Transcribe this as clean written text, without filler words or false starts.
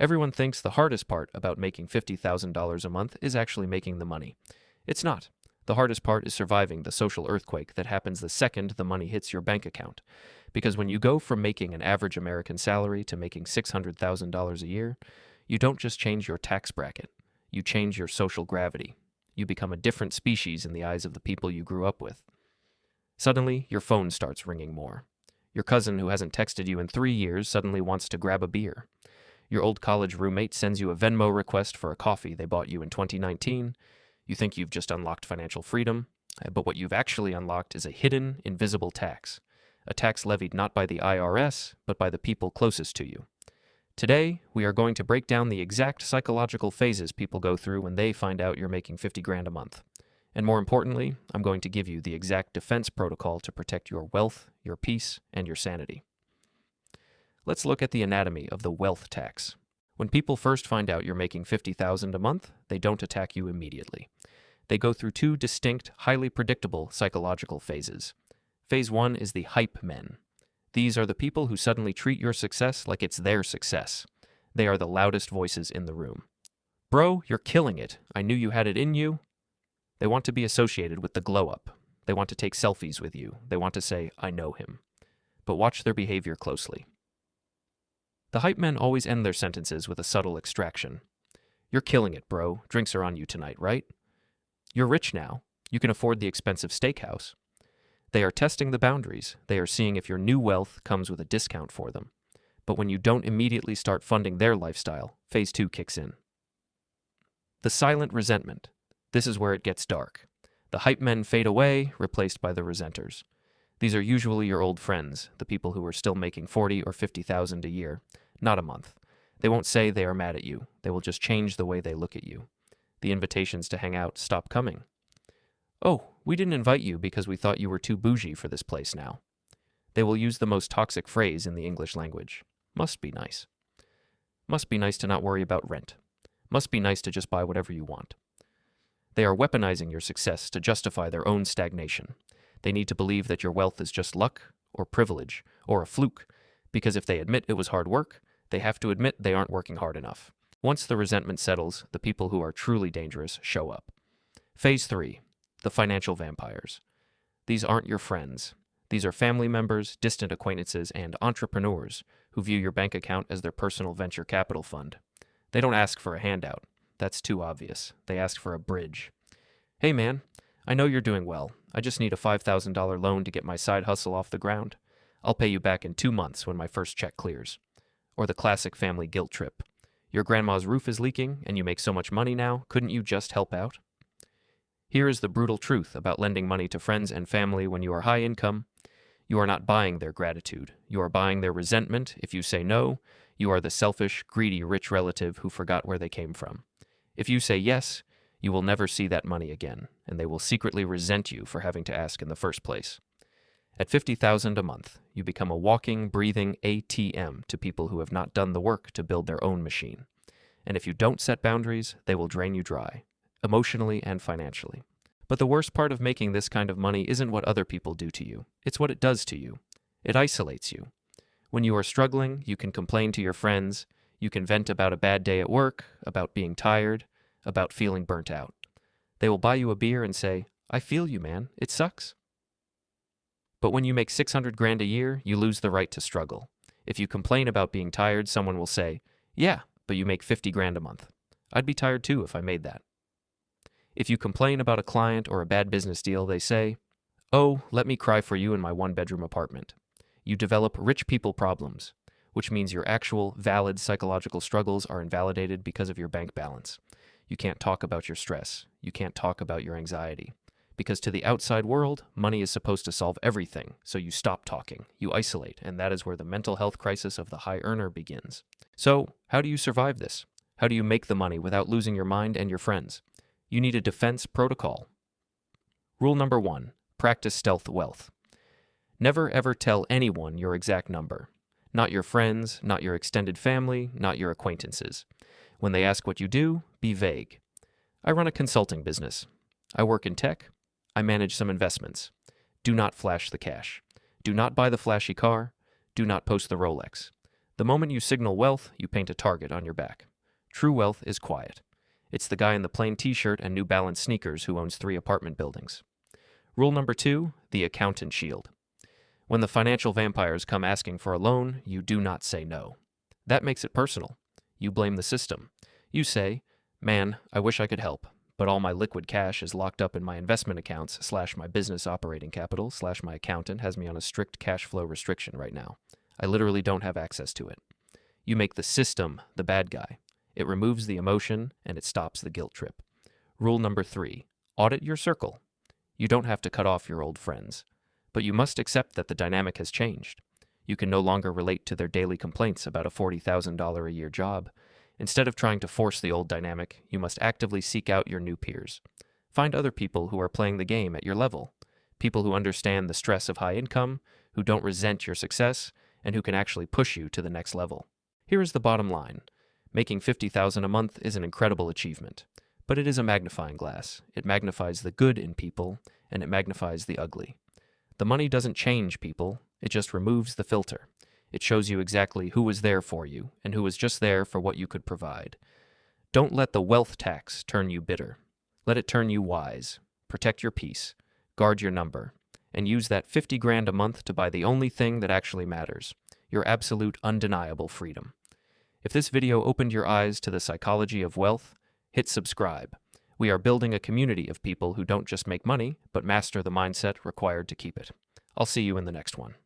Everyone thinks the hardest part about making $50,000 a month is actually making the money. It's not. The hardest part is surviving the social earthquake that happens the second the money hits your bank account. Because when you go from making an average American salary to making $600,000 a year, you don't just change your tax bracket. You change your social gravity. You become a different species in the eyes of the people you grew up with. Suddenly, your phone starts ringing more. Your cousin who hasn't texted you in 3 years suddenly wants to grab a beer. Your old college roommate sends you a Venmo request for a coffee they bought you in 2019. You think you've just unlocked financial freedom, but what you've actually unlocked is a hidden, invisible tax. A tax levied not by the IRS, but by the people closest to you. Today, we are going to break down the exact psychological phases people go through when they find out you're making 50 grand a month. And more importantly, I'm going to give you the exact defense protocol to protect your wealth, your peace, and your sanity. Let's look at the anatomy of the wealth tax. When people first find out you're making $50,000 a month, they don't attack you immediately. They go through 2 distinct, highly predictable psychological phases. Phase 1 is the hype men. These are the people who suddenly treat your success like it's their success. They are the loudest voices in the room. Bro, you're killing it. I knew you had it in you. They want to be associated with the glow-up. They want to take selfies with you. They want to say, I know him. But watch their behavior closely. The hype men always end their sentences with a subtle extraction. You're killing it, bro. Drinks are on you tonight, right? You're rich now. You can afford the expensive steakhouse. They are testing the boundaries. They are seeing if your new wealth comes with a discount for them. But when you don't immediately start funding their lifestyle, phase 2 kicks in. The silent resentment. This is where it gets dark. The hype men fade away, replaced by the resenters. These are usually your old friends, the people who are still making $40,000 or $50,000 a year, not a month. They won't say they are mad at you. They will just change the way they look at you. The invitations to hang out stop coming. Oh, we didn't invite you because we thought you were too bougie for this place now. They will use the most toxic phrase in the English language. Must be nice. Must be nice to not worry about rent. Must be nice to just buy whatever you want. They are weaponizing your success to justify their own stagnation. They need to believe that your wealth is just luck, or privilege, or a fluke, because if they admit it was hard work, they have to admit they aren't working hard enough. Once the resentment settles, the people who are truly dangerous show up. Phase 3. The financial vampires. These aren't your friends. These are family members, distant acquaintances, and entrepreneurs who view your bank account as their personal venture capital fund. They don't ask for a handout. That's too obvious. They ask for a bridge. Hey man, I know you're doing well. I just need a $5,000 loan to get my side hustle off the ground. I'll pay you back in 2 months when my first check clears. Or the classic family guilt trip. Your grandma's roof is leaking and you make so much money now, couldn't you just help out? Here is the brutal truth about lending money to friends and family when you are high income. You are not buying their gratitude. You are buying their resentment. If you say no, you are the selfish, greedy, rich relative who forgot where they came from. If you say yes, you will never see that money again, and they will secretly resent you for having to ask in the first place. At $50,000 a month, you become a walking, breathing ATM to people who have not done the work to build their own machine. And if you don't set boundaries, they will drain you dry, emotionally and financially. But the worst part of making this kind of money isn't what other people do to you. It's what it does to you. It isolates you. When you are struggling, you can complain to your friends. You can vent about a bad day at work, about being tired, about feeling burnt out. They will buy you a beer and say, I feel you, man. It sucks. But when you make 600 grand a year, you lose the right to struggle. If you complain about being tired, someone will say, yeah, but you make 50 grand a month. I'd be tired too if I made that. If you complain about a client or a bad business deal, they say, oh, let me cry for you in my 1-bedroom apartment. You develop rich people problems, which means your actual, valid psychological struggles are invalidated because of your bank balance. You can't talk about your stress. You can't talk about your anxiety. Because to the outside world, money is supposed to solve everything, so you stop talking, you isolate, and that is where the mental health crisis of the high earner begins. So, how do you survive this? How do you make the money without losing your mind and your friends? You need a defense protocol. Rule number 1, practice stealth wealth. Never ever tell anyone your exact number. Not your friends, not your extended family, not your acquaintances. When they ask what you do, be vague. I run a consulting business. I work in tech. I manage some investments. Do not flash the cash. Do not buy the flashy car. Do not post the Rolex. The moment you signal wealth, you paint a target on your back. True wealth is quiet. It's the guy in the plain t-shirt and New Balance sneakers who owns 3 apartment buildings. Rule number 2, the accountant shield. When the financial vampires come asking for a loan, you do not say no. That makes it personal. You blame the system. You say, "Man, I wish I could help, but all my liquid cash is locked up in my investment accounts / my business operating capital / my accountant has me on a strict cash flow restriction right now. I literally don't have access to it." You make the system the bad guy. It removes the emotion and it stops the guilt trip. Rule number 3, audit your circle. You don't have to cut off your old friends, but you must accept that the dynamic has changed. You can no longer relate to their daily complaints about a $40,000 a year job. Instead of trying to force the old dynamic, you must actively seek out your new peers. Find other people who are playing the game at your level, people who understand the stress of high income, who don't resent your success, and who can actually push you to the next level. Here is the bottom line. Making $50,000 a month is an incredible achievement, but it is a magnifying glass. It magnifies the good in people, and it magnifies the ugly. The money doesn't change people, it just removes the filter. It shows you exactly who was there for you and who was just there for what you could provide. Don't let the wealth tax turn you bitter. Let it turn you wise. Protect your peace, guard your number, and use that 50 grand a month to buy the only thing that actually matters, your absolute undeniable freedom. If this video opened your eyes to the psychology of wealth, hit subscribe. We are building a community of people who don't just make money, but master the mindset required to keep it. I'll see you in the next one.